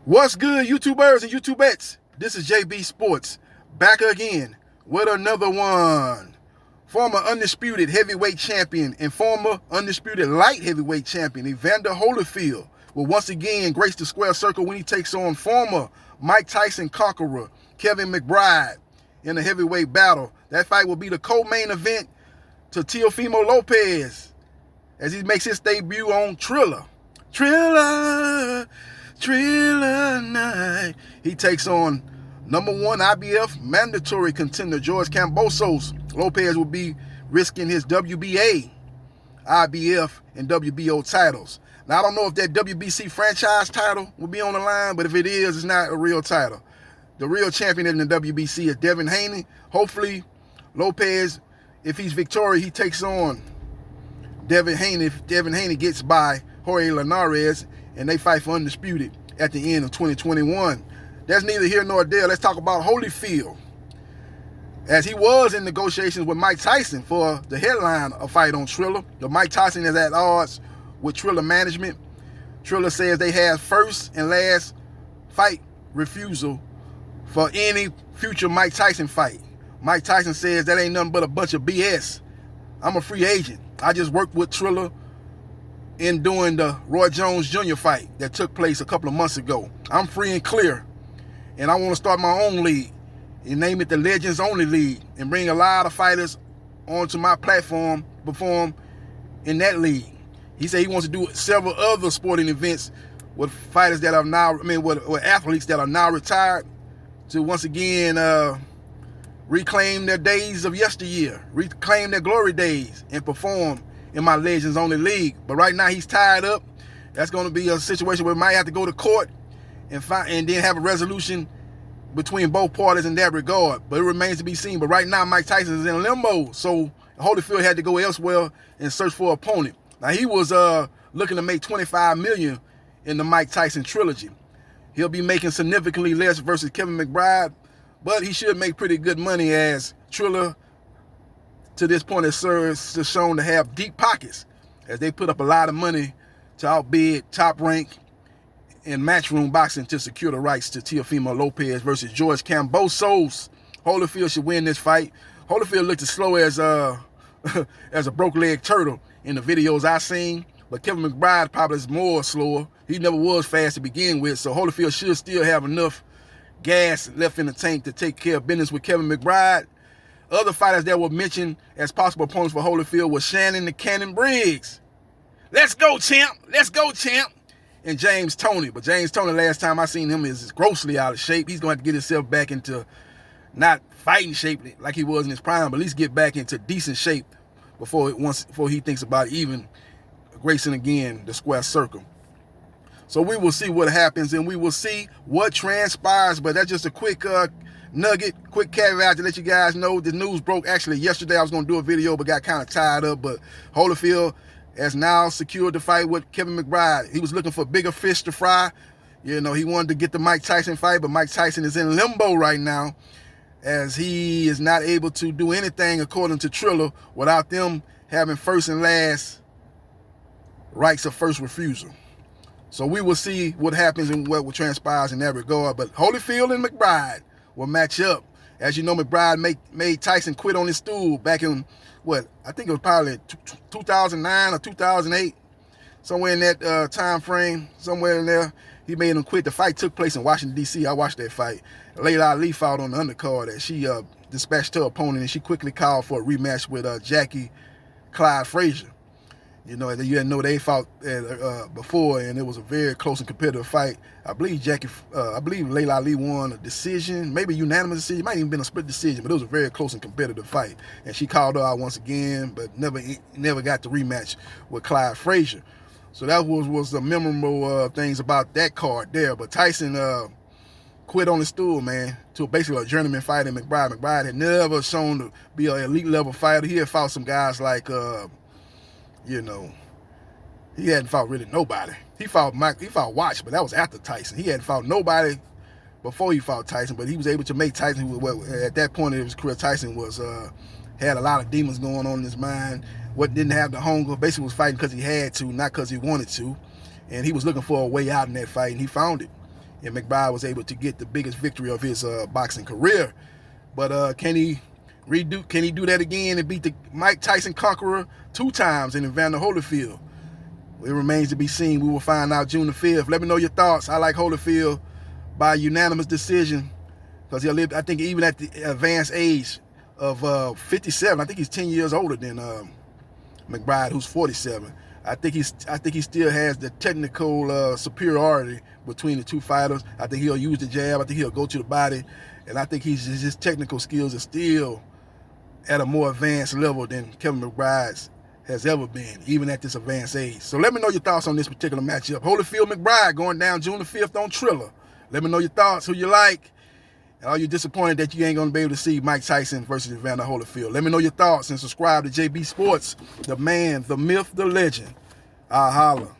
What's good, YouTubers and YouTubettes? This is JBsports back again with another one. Former undisputed heavyweight champion and former undisputed light heavyweight champion Evander Holyfield will once again grace the square circle when he takes on former Mike Tyson conqueror Kevin McBride in a heavyweight battle. That fight will be the co-main event to Teofimo Lopez as he makes his debut on Triller. Triller night. He takes on #1 IBF mandatory contender Lopez-Kambosos. Lopez will be risking his WBA, IBF, and WBO titles. Now, I don't know if that WBC franchise title will be on the line, but if it is, it's not a real title. The real champion in the WBC is Devin Haney. Hopefully, Lopez, if he's victorious, he takes on Devin Haney. If Devin Haney gets by Jorge Linares and they fight for undisputed at the end of 2021. That's neither here nor there. Let's talk about Holyfield. As he was in negotiations with Mike Tyson for the headline of fight on Triller. The Mike Tyson is at odds with Triller management. Triller says they have first and last fight refusal for any future Mike Tyson fight. Mike Tyson says that ain't nothing but a bunch of BS. I'm a free agent. I just worked with Triller in doing the Roy Jones Jr. fight that took place a couple of months ago. I'm free and clear, and I want to start my own league and name it the Legends Only League and bring a lot of fighters onto my platform, perform in that league. He said he wants to do several other sporting events with fighters that are now, with athletes that are now retired to once again reclaim their days of yesteryear, reclaim their glory days, and perform in my Legends Only League. But right now he's tied up. That's going to be a situation where we might have to go to court and then have a resolution between both parties in that regard. But it remains to be seen. But right now Mike Tyson is in limbo, so Holyfield had to go elsewhere and search for an opponent. Now he was looking to make $25 million in the Mike Tyson trilogy. He'll be making significantly less versus Kevin McBride, but he should make pretty good money as Triller to this point has shown to have deep pockets as they put up a lot of money to outbid Top Rank in Matchroom Boxing to secure the rights to Teofimo Lopez versus Lopez-Kambosos. Holyfield should win this fight. Holyfield looked as slow as as a broke-leg turtle in the videos I seen, but Kevin McBride probably is more slower. He never was fast to begin with, so Holyfield should still have enough gas left in the tank to take care of business with Kevin McBride. Other fighters that were mentioned as possible opponents for Holyfield was Shannon the Cannon Briggs. Let's go, champ. Let's go, champ. And James Toney. But James Toney, last time I seen him, is grossly out of shape. He's going to have to get himself back into not fighting shape like he was in his prime, but at least get back into decent shape before he thinks about even gracing again the square circle. So we will see what happens and we will see what transpires. But that's just a quick nugget, quick caveat to let you guys know. The news broke actually yesterday. I was going to do a video, but got kind of tied up. But Holyfield has now secured the fight with Kevin McBride. He was looking for bigger fish to fry. You know, he wanted to get the Mike Tyson fight, but Mike Tyson is in limbo right now as he is not able to do anything according to Triller without them having first and last rights of first refusal. So we will see what happens and what transpires in that regard. But Holyfield and McBride will match up. As you know, McBride made Tyson quit on his stool back in, I think it was probably 2009 or 2008. Somewhere in that time frame, somewhere in there, he made him quit. The fight took place in Washington, D.C. I watched that fight. Layla Ali fought on the undercard, and she dispatched her opponent, and she quickly called for a rematch with Jackie Clyde Frazier. You know, you didn't know they fought before, and it was a very close and competitive fight. I believe Layla Ali won a decision, maybe a unanimous decision. It might even been a split decision, but it was a very close and competitive fight. And she called her out once again, but never got the rematch with Clyde Frazier. So that was the memorable things about that card there. But Tyson quit on his stool, man, to basically a journeyman fighter in McBride. McBride had never shown to be an elite level fighter. He had fought some guys like you know, he hadn't fought really nobody. He fought Watch, but that was after Tyson. He hadn't fought nobody before he fought Tyson, but he was able to make Tyson, at that point in his career, Tyson was had a lot of demons going on in his mind. Didn't have the hunger. Basically was fighting because he had to, not because he wanted to. And he was looking for a way out in that fight, and he found it. and McBride was able to get the biggest victory of his boxing career. But can he do that again and beat the Mike Tyson conqueror 2 times in Evander Holyfield? It remains to be seen. We will find out June the 5th. Let me know your thoughts. I like Holyfield by unanimous decision because he'll live, I think, even at the advanced age of 57. I think he's 10 years older than McBride, who's 47. I think he still has the technical superiority between the two fighters. I think he'll use the jab. I think he'll go to the body, and I think his technical skills are still at a more advanced level than Kevin McBride's has ever been, even at this advanced age. So let me know your thoughts on this particular matchup. Holyfield McBride going down June the 5th on Triller. Let me know your thoughts, who you like, and are you disappointed that you ain't going to be able to see Mike Tyson versus Evander Holyfield? Let me know your thoughts and subscribe to JB Sports, the man, the myth, the legend. I'll holla.